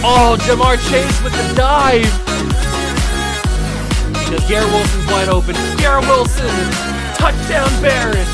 Oh, Jamar Chase with the dive. Because Garrett Wilson's wide open. Garrett Wilson, touchdown Barrett.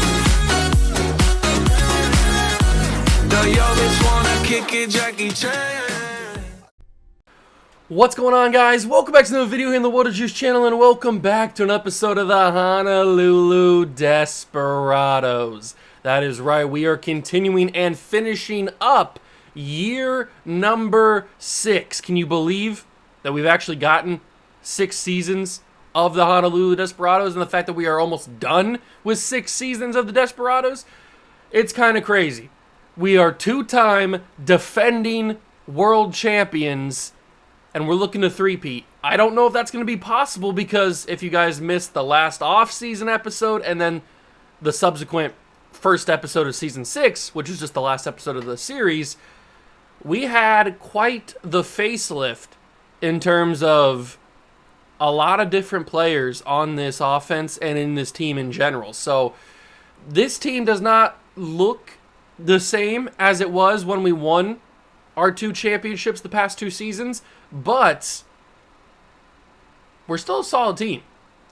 What's going on, guys? Welcome back to another video here in the Water Juice channel, and welcome back to an episode of the Honolulu Desperados. That is right, we are continuing and finishing up year number 6. Can you believe that we've actually gotten 6 seasons of the Honolulu Desperados, and the fact that we are almost done with 6 seasons of the Desperados? It's kind of crazy. We are 2-time defending world champions, and we're looking to three-peat. I don't know if that's going to be possible, because if you guys missed the last off-season episode and then the subsequent first episode of Season 6, which is just the last episode of the series, we had quite the facelift in terms of a lot of different players on this offense and in this team in general. So this team does not look the same as it was when we won our 2 championships the past 2 seasons, but we're still a solid team.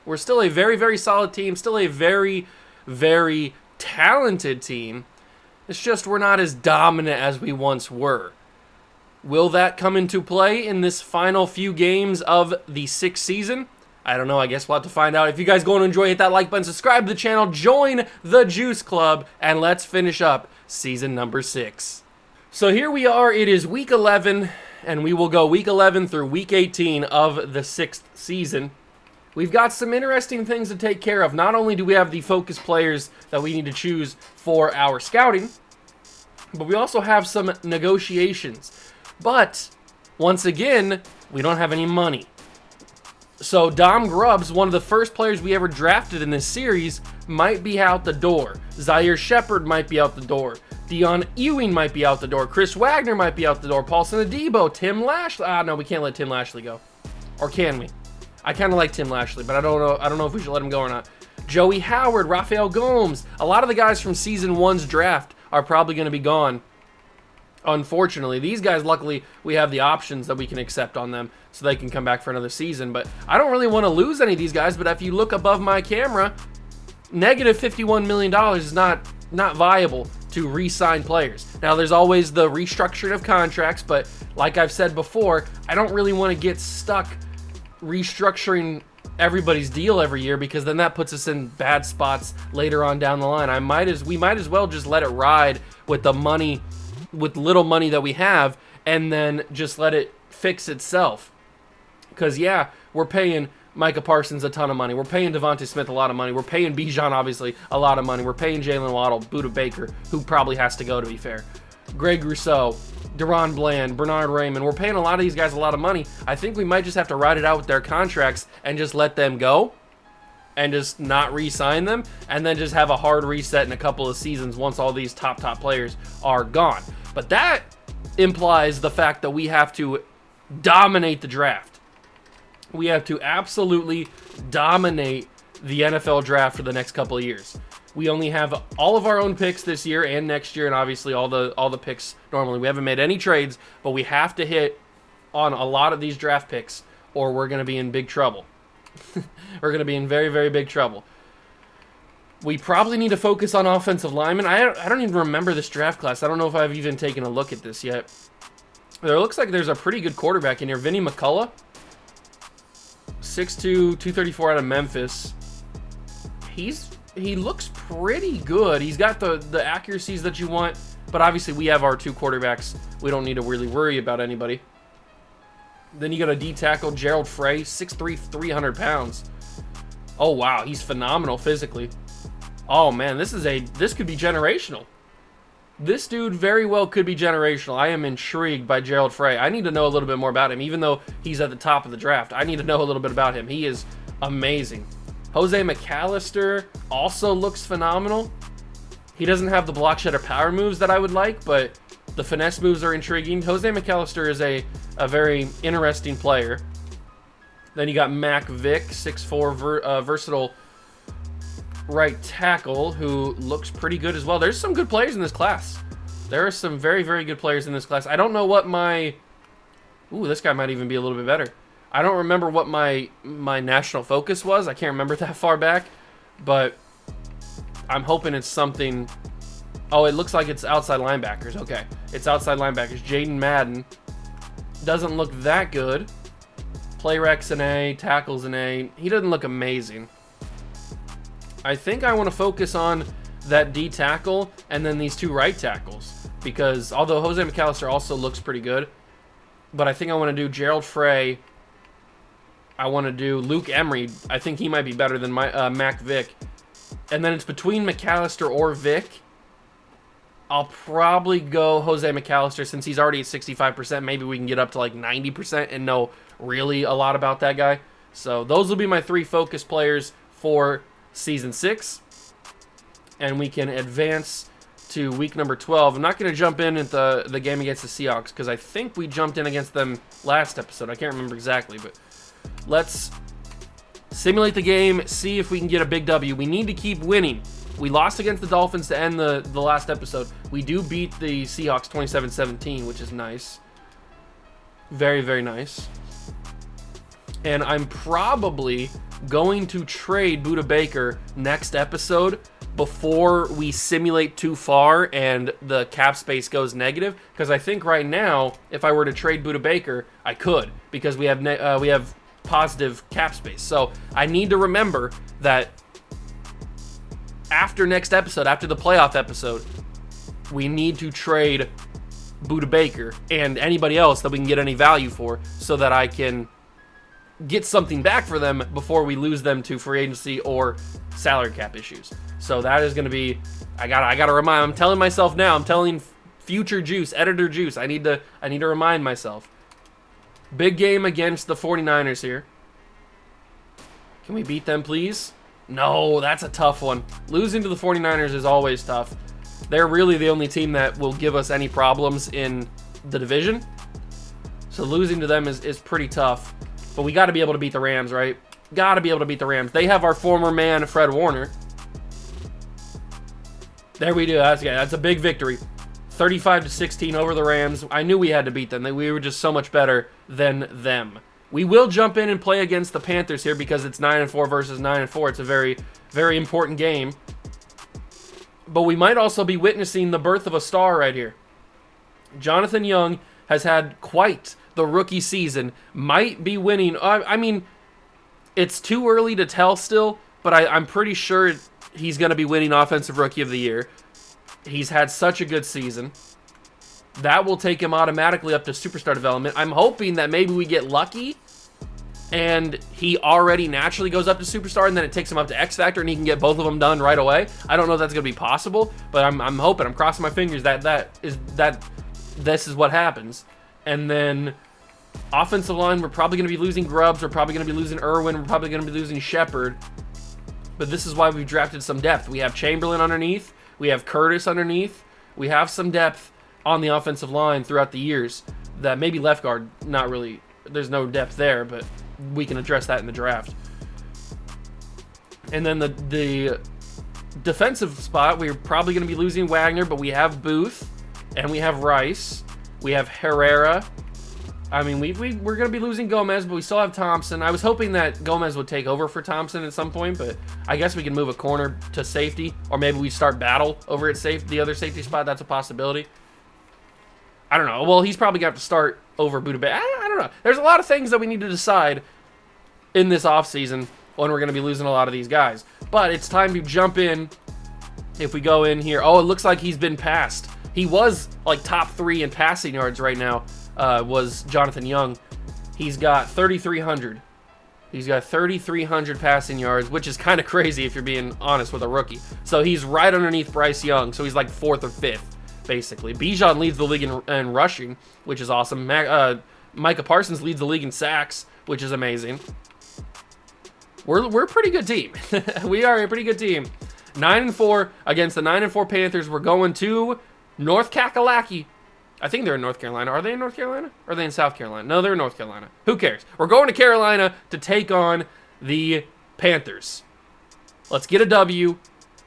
We're still a very, very solid team, still a very, very talented team. It's just we're not as dominant as we once were. Will that come into play in this final few games of the 6th season? I don't know. I guess we'll have to find out. If you guys going to enjoy, hit that like button, subscribe to the channel, join the Juice Club, and let's finish up season number 6. So here we are. It is week 11, and we will go week 11 through week 18 of the 6th season. We've got some interesting things to take care of. Not only do we have the focus players that we need to choose for our scouting, but we also have some negotiations. But once again, we don't have any money. So Dom Grubbs, one of the first players we ever drafted in this series, might be out the door. Zaire Shepard might be out the door. Dion Ewing might be out the door. Chris Wagner might be out the door. Paulson Adebo, Tim Lashley. No, we can't let Tim Lashley go. Or can we? I kind of like Tim Lashley, but I don't know if we should let him go or not. Joey Howard, Rafael Gomes. A lot of the guys from Season 1's draft are probably going to be gone. Unfortunately, these guys, luckily, we have the options that we can accept on them so they can come back for another season. But I don't really want to lose any of these guys, but if you look above my camera, negative $51 million is not viable to re-sign players. Now, there's always the restructuring of contracts, but like I've said before, I don't really want to get stuck restructuring everybody's deal every year, because then that puts us in bad spots later on down the line. We might as well just let it ride with the money, with little money that we have, and then just let it fix itself. Because yeah, we're paying Micah Parsons a ton of money. We're paying Devontae Smith a lot of money. We're paying Bijan, obviously, a lot of money. We're paying Jalen Waddle, Buda Baker, who probably has to go, to be fair. Greg Rousseau, Deron Bland, Bernard Raymond. We're paying a lot of these guys a lot of money. I think we might just have to ride it out with their contracts and just let them go and just not re-sign them, and then just have a hard reset in a couple of seasons once all these top players are gone. But that implies the fact that we have to dominate the draft. We have to absolutely dominate the NFL draft for the next couple of years. We only have all of our own picks this year and next year, and obviously all the picks normally. We haven't made any trades, but we have to hit on a lot of these draft picks, or we're going to be in big trouble. We're going to be in very, very big trouble. We probably need to focus on offensive linemen. I don't even remember this draft class. I don't know if I've even taken a look at this yet. There looks like there's a pretty good quarterback in here. Vinny McCullough, 6'2", 234 out of Memphis. He looks pretty good. He's got the accuracies that you want, but obviously we have our 2 quarterbacks. We don't need to really worry about anybody. Then you got a D tackle, Gerald Frey, 6'3", 300 pounds. Oh wow, he's phenomenal physically. Oh man, this could be generational. This dude very well could be generational. I am intrigued by Gerald Frey. I need to know a little bit more about him, even though he's at the top of the draft. I need to know a little bit about him. He is amazing. Jose McAllister also looks phenomenal. He doesn't have the block shed or power moves that I would like, but the finesse moves are intriguing. Jose McAllister is a very interesting player. Then you got Mac Vick, 6'4", versatile right tackle, who looks pretty good as well. There's some good players in this class. There are some very, very good players in this class. I don't know what my... Ooh, this guy might even be a little bit better. I don't remember what my national focus was. I can't remember that far back. But I'm hoping it's something... Oh, it looks like it's outside linebackers. Okay, it's outside linebackers. Jaden Madden doesn't look that good. Play Rex an A, tackles an A. He doesn't look amazing. I think I want to focus on that D tackle and then these two right tackles, because although Jose McAllister also looks pretty good, but I think I want to do Gerald Frey. I want to do Luke Emery. I think he might be better than Mac Vick. And then it's between McAllister or Vick. I'll probably go Jose McAllister since he's already at 65%. Maybe we can get up to like 90% and know really a lot about that guy. So those will be my 3 focus players for Season 6. And we can advance to week number 12. I'm not going to jump in at the game against the Seahawks because I think we jumped in against them last episode. I can't remember exactly, but let's simulate the game, see if we can get a big W. We need to keep winning. We lost against the Dolphins to end the last episode. We do beat the Seahawks 27-17, which is nice. Very, very nice. And I'm probably going to trade Budda Baker next episode before we simulate too far and the cap space goes negative. Because I think right now, if I were to trade Budda Baker, I could, because we have positive cap space. So I need to remember that after next episode, after the playoff episode, we need to trade Budda Baker and anybody else that we can get any value for, so that I can get something back for them before we lose them to free agency or salary cap issues. So that is going to be, I gotta remind, I'm telling myself now, I'm telling future Juice, editor Juice, I need to remind myself. Big game against the 49ers here. Can we beat them, please? No, that's a tough one. Losing to the 49ers is always tough. They're really the only team that will give us any problems in the division. So losing to them is pretty tough. But we got to be able to beat the Rams, right? Got to be able to beat the Rams. They have our former man, Fred Warner. There we do. That's a big victory. 35-16 over the Rams. I knew we had to beat them. We were just so much better than them. We will jump in and play against the Panthers here because it's 9-4 versus 9-4. It's a very, very important game. But we might also be witnessing the birth of a star right here. Jonathan Young has had quite the rookie season. Might be winning. I mean, it's too early to tell still, but I'm pretty sure he's going to be winning Offensive Rookie of the Year. He's had such a good season. That will take him automatically up to superstar development. I'm hoping that maybe we get lucky and he already naturally goes up to superstar, and then it takes him up to X Factor and he can get both of them done right away. I don't know if that's going to be possible, but I'm hoping, I'm crossing my fingers that this is what happens. And then offensive line, we're probably going to be losing Grubbs, we're probably going to be losing Irwin, we're probably going to be losing Shepard. But this is why we've drafted some depth. We have Chamberlain underneath, we have Curtis underneath, we have some depth on the offensive line throughout the years. That maybe left guard, not really, there's no depth there, but we can address that in the draft. And then the defensive spot, we're probably going to be losing Wagner, but we have Booth, and we have Rice, we have Herrera. I mean, we're going to be losing Gomez, but we still have Thompson. I was hoping that Gomez would take over for Thompson at some point, but I guess we can move a corner to safety, or maybe we start battle over at the other safety spot. That's a possibility. I don't know. Well, he's probably got to start over Budda Baker. I don't know. There's a lot of things that we need to decide in this offseason when we're going to be losing a lot of these guys. But it's time to jump in. If we go in here, oh, it looks like he's been passed. He was like top 3 in passing yards right now, was Jonathan Young. He's got 3,300. He's got 3,300 passing yards, which is kind of crazy if you're being honest with a rookie. So he's right underneath Bryce Young. So he's like 4th or 5th. Basically, Bijan leads the league in rushing, which is awesome. Micah Parsons leads the league in sacks, which is amazing. We're a pretty good team. We are a pretty good team. 9-4 against the 9-4 Panthers. We're going to North Kakalaki. I think they're in North Carolina. Are they in North Carolina? Or are they in South Carolina? No, they're in North Carolina. Who cares? We're going to Carolina to take on the Panthers. Let's get a W.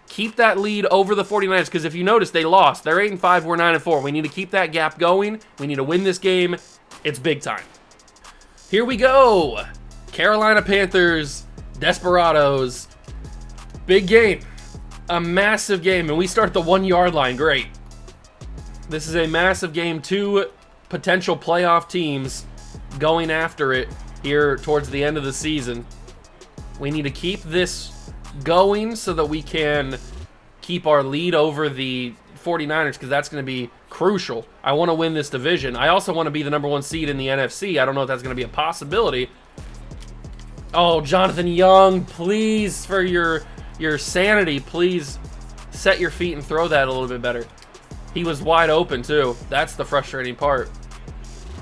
Keep that lead over the 49ers, because if you notice, they lost. They're 8-5, we're 9-4. We need to keep that gap going. We need to win this game. It's big time. Here we go. Carolina Panthers, Desperados. Big game. A massive game, and we start at the 1-yard line. Great. This is a massive game. 2 potential playoff teams going after it here towards the end of the season. We need to keep this going so that we can keep our lead over the 49ers, because that's going to be crucial. I want to win this division. I also want to be the #1 seed in the NFC. I don't know if that's going to be a possibility. Oh, Jonathan Young, please, for your sanity, please set your feet and throw that a little bit better. He was wide open too. That's the frustrating part.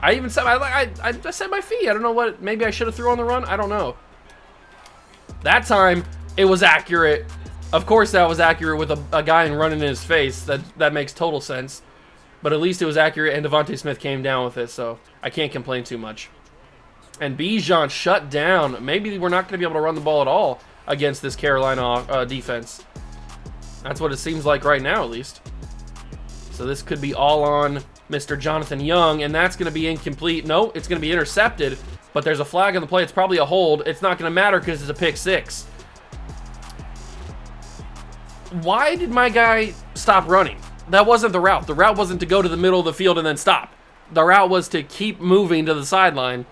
I even said I set my feet. I don't know what. Maybe I should have threw on the run. I don't know. That time it was accurate. Of course, that was accurate with a guy running in his face. That makes total sense. But at least it was accurate, and Devontae Smith came down with it, so I can't complain too much. And Bijan shut down. Maybe we're not going to be able to run the ball at all against this Carolina defense. That's what it seems like right now, at least. So this could be all on Mr. Jonathan Young, and that's going to be incomplete. No, it's going to be intercepted, but there's a flag on the play. It's probably a hold. It's not going to matter because it's a pick 6. Why did my guy stop running? That wasn't the route. The route wasn't to go to the middle of the field and then stop. The route was to keep moving to the sideline.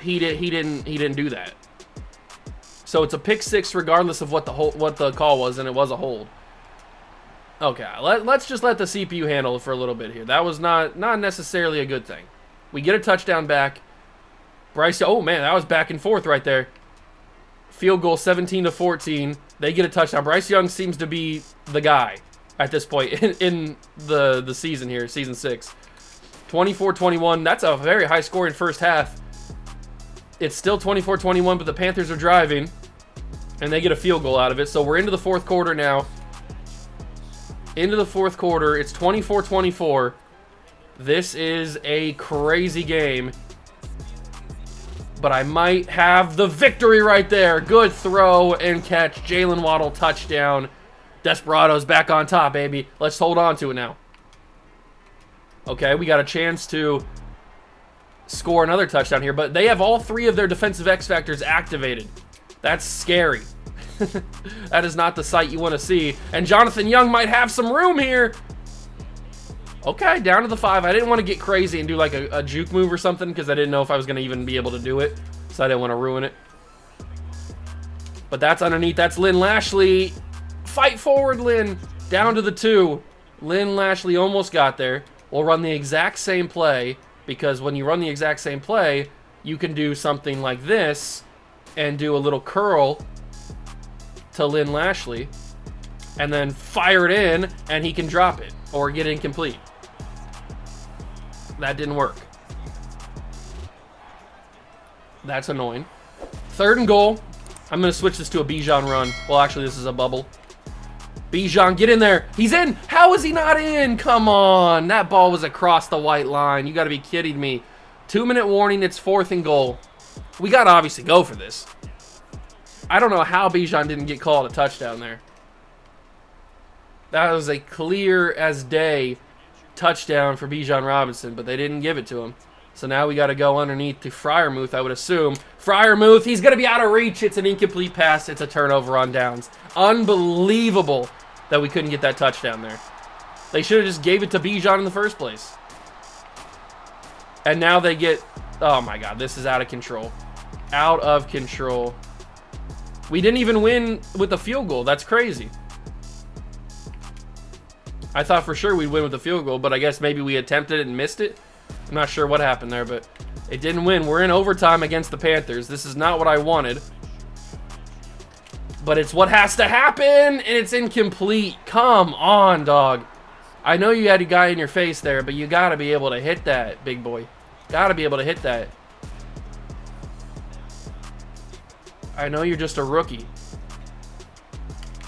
He didn't do that. So it's a pick 6 regardless of what the call was, and it was a hold. Okay, let's just let the CPU handle it for a little bit here. That was not necessarily a good thing. We get a touchdown back. Bryce, oh man, that was back and forth right there. Field goal 17-14. They get a touchdown. Bryce Young seems to be the guy at this point in the season here, season 6. 24-21. That's a very high scoring first half. It's still 24-21, but the Panthers are driving, and they get a field goal out of it. So we're into the fourth quarter now. Into the fourth quarter. It's 24-24. This is a crazy game, but I might have the victory right there. Good throw and catch. Jalen Waddle touchdown. Desperados back on top, baby. Let's hold on to it now. Okay, we got a chance to score another touchdown here, but they have all 3 of their defensive X factors activated. That's scary. That is not the sight you want to see. And Jonathan Young might have some room here. Okay, down to the 5. I didn't want to get crazy and do like a juke move or something because I didn't know if I was going to even be able to do it. So I didn't want to ruin it. But that's underneath. That's Lynn Lashley. Fight forward, Lynn. Down to the 2. Lynn Lashley almost got there. We'll run the exact same play, because when you run the exact same play, you can do something like this and do a little curl to Lynn Lashley and then fire it in, and he can drop it or get incomplete. That didn't work. That's annoying. 3rd and goal. I'm going to switch this to a Bijan run. Well, actually, this is a bubble. Bijan, get in there. He's in. How is he not in? Come on. That ball was across the white line. You got to be kidding me. 2-minute warning. It's 4th and goal. We got to obviously go for this. I don't know how Bijan didn't get called a touchdown there. That was a clear as day touchdown for Bijan Robinson, but they didn't give it to him. So now we got to go underneath to Freiermuth, I would assume. Freiermuth, he's going to be out of reach. It's an incomplete pass. It's a turnover on downs. Unbelievable that we couldn't get that touchdown there. They should have just gave it to Bijan in the first place. And now they get... Oh, my God. This is out of control. Out of control. We didn't even win with the field goal. That's crazy. I thought for sure we'd win with the field goal, but I guess maybe we attempted it and missed it. I'm not sure what happened there, but it didn't win. We're in overtime against the Panthers. This is not what I wanted. But it's what has to happen, and it's incomplete. Come on, dog. I know you had a guy in your face there, but you got to be able to hit that, big boy. Got to be able to hit that. I know you're just a rookie.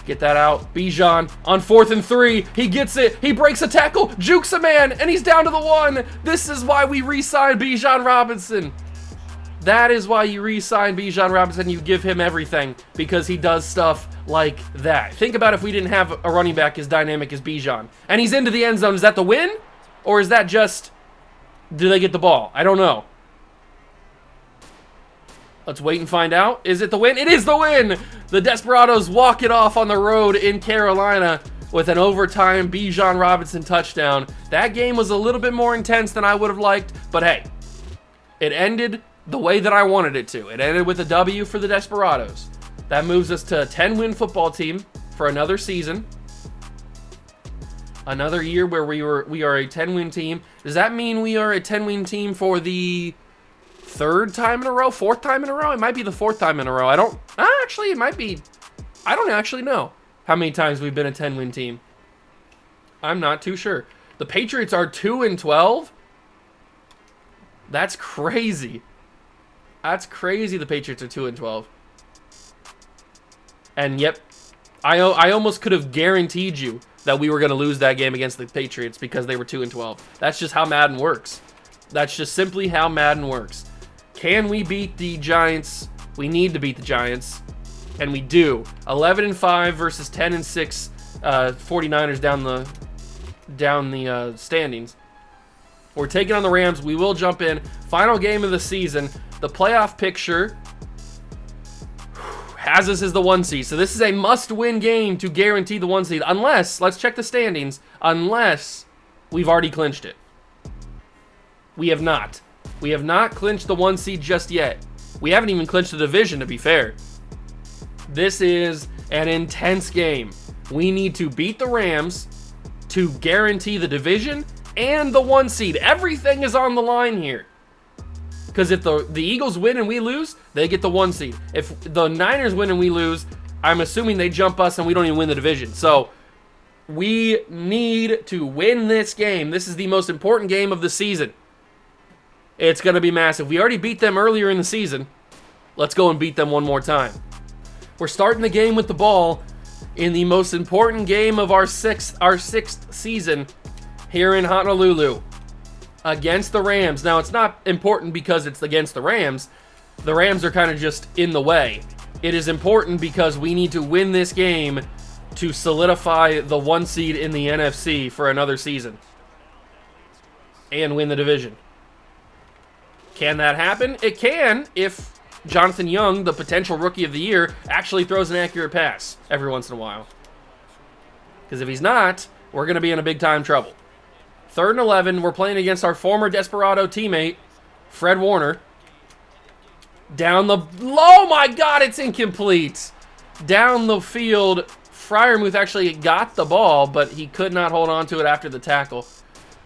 Get that out. Bijan on 4th and 3. He gets it. He breaks a tackle. Jukes a man. And he's down to the 1. This is why we re-signed Bijan Robinson. That is why you re-sign Bijan Robinson. You give him everything because he does stuff like that. Think about if we didn't have a running back as dynamic as Bijan. And he's into the end zone. Is that the win? Or is that just, do they get the ball? I don't know. Let's wait and find out. Is it the win? It is the win! The Desperados walk it off on the road in Carolina with an overtime Bijan Robinson touchdown. That game was a little bit more intense than I would have liked, but hey, it ended the way that I wanted it to. It ended with a W for the Desperados. That moves us to a 10-win football team for another season. Another year where we are a 10-win team. Does that mean we are a 10-win team for the third time in a row? Fourth time in a row? It might be the fourth time in a row. Actually, it might be. I don't actually know how many times we've been a 10-win team. I'm not too sure. The Patriots are 2-12. That's crazy. That's crazy. The Patriots are 2-12. And yep, I almost could have guaranteed you that we were going to lose that game against the Patriots because they were 2-12. That's just how Madden works. That's just simply how Madden works. Can we beat the Giants? We need to beat the Giants, and we do. 11-5 versus 10-6 49ers down the standings. We're taking on the Rams. We will jump in. Final game of the season. The playoff picture has us as the 1 seed. So this is a must-win game to guarantee the 1 seed. Unless, let's check the standings, unless we've already clinched it. We have not. We have not clinched the 1 seed just yet. We haven't even clinched the division, to be fair. This is an intense game. We need to beat the Rams to guarantee the division and the 1 seed. Everything is on the line here. Because if the Eagles win and we lose, they get the 1 seed. If the Niners win and we lose, I'm assuming they jump us and we don't even win the division. So we need to win this game. This is the most important game of the season. It's going to be massive. We already beat them earlier in the season. Let's go and beat them one more time. We're starting the game with the ball in the most important game of our sixth season here in Honolulu against the Rams. Now, it's not important because it's against the Rams. The Rams are kind of just in the way. It is important because we need to win this game to solidify the 1 seed in the NFC for another season and win the division. Can that happen? It can if Jonathan Young, the potential rookie of the year, actually throws an accurate pass every once in a while. Because if he's not, we're going to be in a big time trouble. 3rd and 11, we're playing against our former Desperado teammate, Fred Warner. Down the... Oh my God, it's incomplete. Down the field, Freiermuth actually got the ball, but he could not hold on to it after the tackle.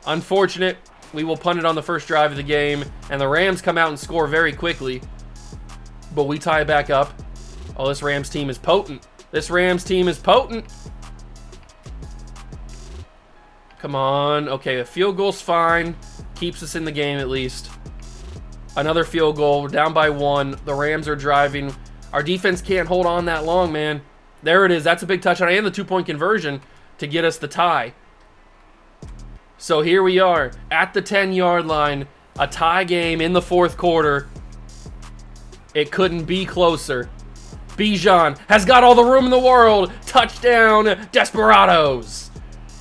Unfortunate. We will punt it on the first drive of the game, and the Rams come out and score very quickly. But we tie it back up. Oh, this Rams team is potent. This Rams team is potent. Come on. Okay, a field goal's fine. Keeps us in the game at least. Another field goal. We're down by 1. The Rams are driving. Our defense can't hold on that long, man. There it is. That's a big touchdown and the 2-point conversion to get us the tie. So here we are at the 10-yard line. A tie game in the 4th quarter. It couldn't be closer. Bijan has got all the room in the world. Touchdown, Desperados.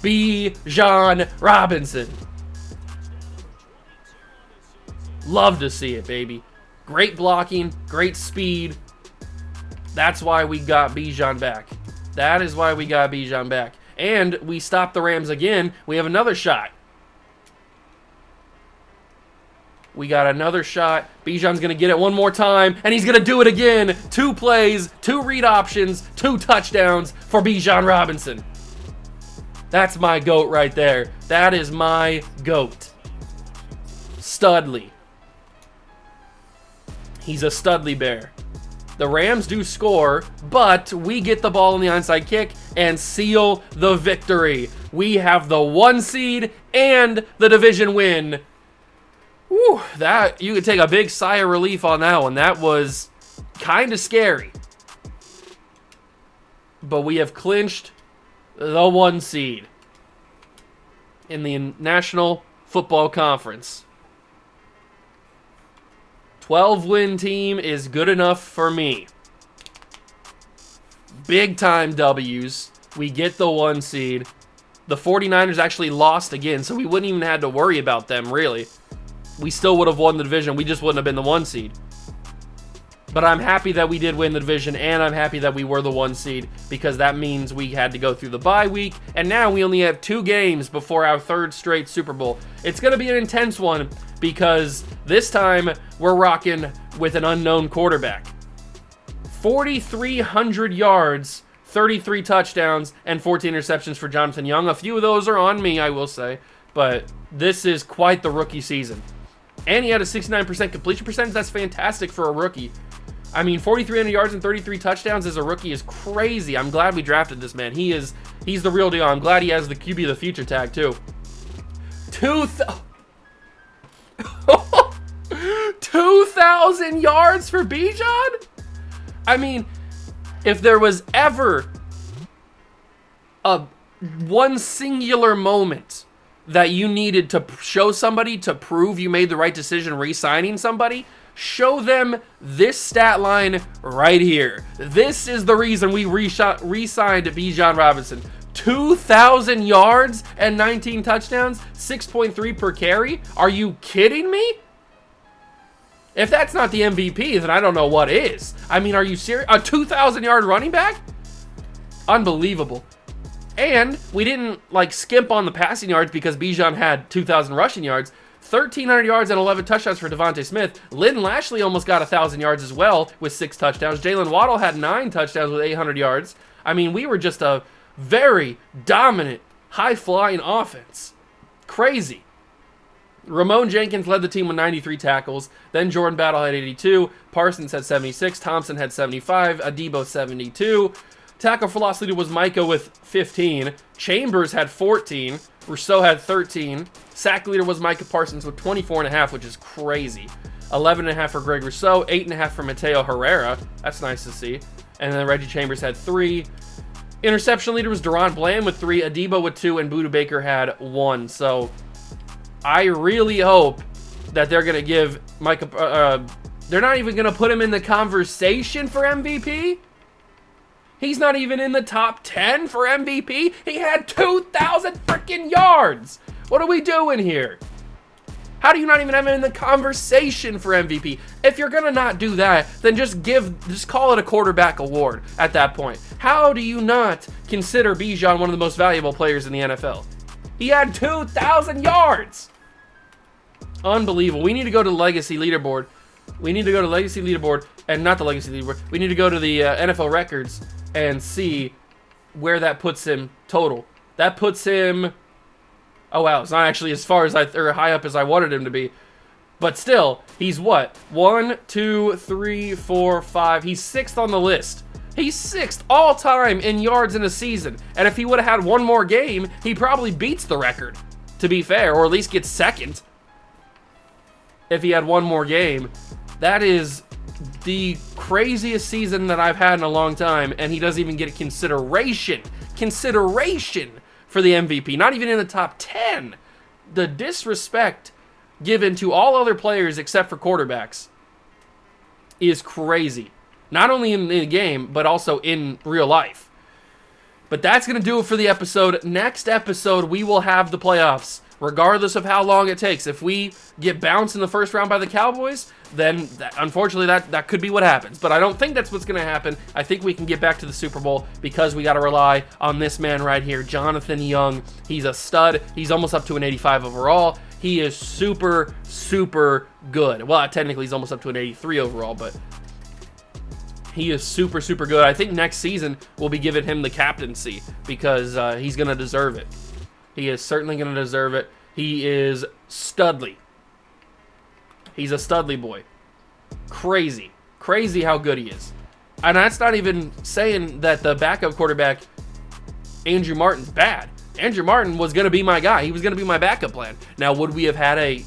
Bijan Robinson. Love to see it, baby. Great blocking, great speed. That's why we got Bijan back. That is why we got Bijan back. And we stopped the Rams again. We have another shot. We got another shot. Bijan's going to get it one more time, and he's going to do it again. 2 plays, 2 read options, 2 touchdowns for Bijan Robinson. That's my GOAT right there. That is my GOAT. Studley. He's a Studley bear. The Rams do score, but we get the ball on the onside kick and seal the victory. We have the 1 seed and the division win. Whew, that you could take a big sigh of relief on that one. That was kind of scary. But we have clinched the 1 seed in the National Football Conference. 12-win team is good enough for me. Big time W's. We get the 1 seed. The 49ers actually lost again, so we wouldn't even have to worry about them, really. We still would have won the division. We just wouldn't have been the 1 seed. But I'm happy that we did win the division, and I'm happy that we were the 1 seed, because that means we had to go through the bye week, and now we only have 2 games before our 3rd straight Super Bowl. It's going to be an intense one, because this time we're rocking with an unknown quarterback. 4,300 yards, 33 touchdowns, and 14 interceptions for Jonathan Young. A few of those are on me, I will say, but this is quite the rookie season. And he had a 69% completion percentage. That's fantastic for a rookie. I mean, 4,300 yards and 33 touchdowns as a rookie is crazy. I'm glad we drafted this man. He's the real deal. I'm glad he has the QB of the future tag, too. 2,000 yards for Bijan? I mean, if there was ever one singular moment that you needed to show somebody to prove you made the right decision re-signing somebody, show them this stat line right here. This is the reason we re-signed Bijan Robinson. 2,000 yards and 19 touchdowns, 6.3 per carry. Are you kidding me? If that's not the MVP, then I don't know what is. I mean, are you serious? A 2,000-yard running back? Unbelievable. And we didn't, skimp on the passing yards because Bijan had 2,000 rushing yards. 1,300 yards and 11 touchdowns for Devontae Smith. Lynn Lashley almost got 1,000 yards as well with 6 touchdowns. Jalen Waddle had 9 touchdowns with 800 yards. I mean, we were just a very dominant, high-flying offense. Crazy. Ramon Jenkins led the team with 93 tackles. Then Jordan Battle had 82. Parsons had 76. Thompson had 75. Adebo 72. Tackle for loss leader was Micah with 15. Chambers had 14. Rousseau had 13. Sack leader was Micah Parsons with 24.5, which is crazy. 11.5 for Greg Rousseau. 8.5 for Mateo Herrera. That's nice to see. And then Reggie Chambers had 3. Interception leader was Deron Bland with 3. Adebo with 2. And Budda Baker had 1. So I really hope that they're going to give Micah... they're not even going to put him in the conversation for MVP? He's not even in the top 10 for MVP? He had 2,000 freaking yards! What are we doing here? How do you not even have him in the conversation for MVP? If you're going to not do that, then just call it a quarterback award at that point. How do you not consider Bijan one of the most valuable players in the NFL? He had 2,000 yards! Unbelievable. We need to go to the Legacy Leaderboard. We need to go to Legacy Leaderboard, and not the Legacy Leaderboard. We need to go to the NFL records and see where that puts him total. That puts him... Oh, wow. It's not actually as far as or high up as I wanted him to be. But still, he's what? 1, 2, 3, 4, 5. He's 6th on the list. He's 6th all time in yards in a season. And if he would have had one more game, he probably beats the record, to be fair, or at least gets 2nd. If he had one more game. That is the craziest season that I've had in a long time, and he doesn't even get consideration for the MVP. Not even in the top 10. The disrespect given to all other players except for quarterbacks is crazy. Not only in the game, but also in real life. But that's going to do it for the episode. Next episode, we will have the playoffs, regardless of how long it takes. If we get bounced in the first round by the Cowboys, then unfortunately that could be what happens. But I don't think that's what's going to happen. I think we can get back to the Super Bowl because we got to rely on this man right here, Jonathan Young. He's a stud. He's almost up to an 85 overall. He is super, super good. Well, technically he's almost up to an 83 overall, but he is super, super good. I think next season we'll be giving him the captaincy because he's going to deserve it. He is certainly going to deserve it. He is studly. He's a studly boy. Crazy. Crazy how good he is. And that's not even saying that the backup quarterback, Andrew Martin's bad. Andrew Martin was going to be my guy. He was going to be my backup plan. Now, would we have had a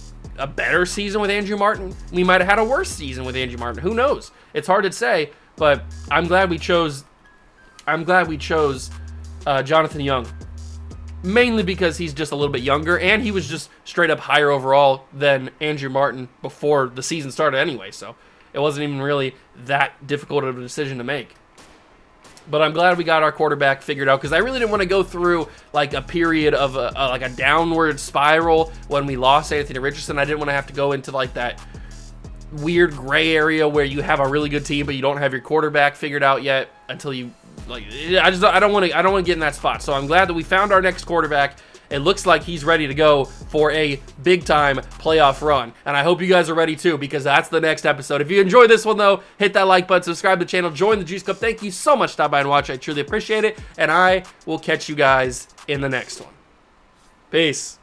better season with Andrew Martin? We might have had a worse season with Andrew Martin. Who knows? It's hard to say, but I'm glad we chose Jonathan Young. mainly because he's just a little bit younger, and he was just straight up higher overall than Andrew Martin before the season started anyway, so it wasn't even really that difficult of a decision to make. But I'm glad we got our quarterback figured out, because I really didn't want to go through like a period of like a downward spiral when we lost Anthony Richardson. I didn't want to have to go into like that weird gray area where you have a really good team but you don't have your quarterback figured out yet until you like. I don't want to get in that spot. So I'm glad that we found our next quarterback. It looks like he's ready to go for a big-time playoff run. And I hope you guys are ready too, because that's the next episode. If you enjoyed this one, though, hit that like button, subscribe to the channel, join the Juice Club. Thank you so much for stopping by and watching. I truly appreciate it. And I will catch you guys in the next one. Peace.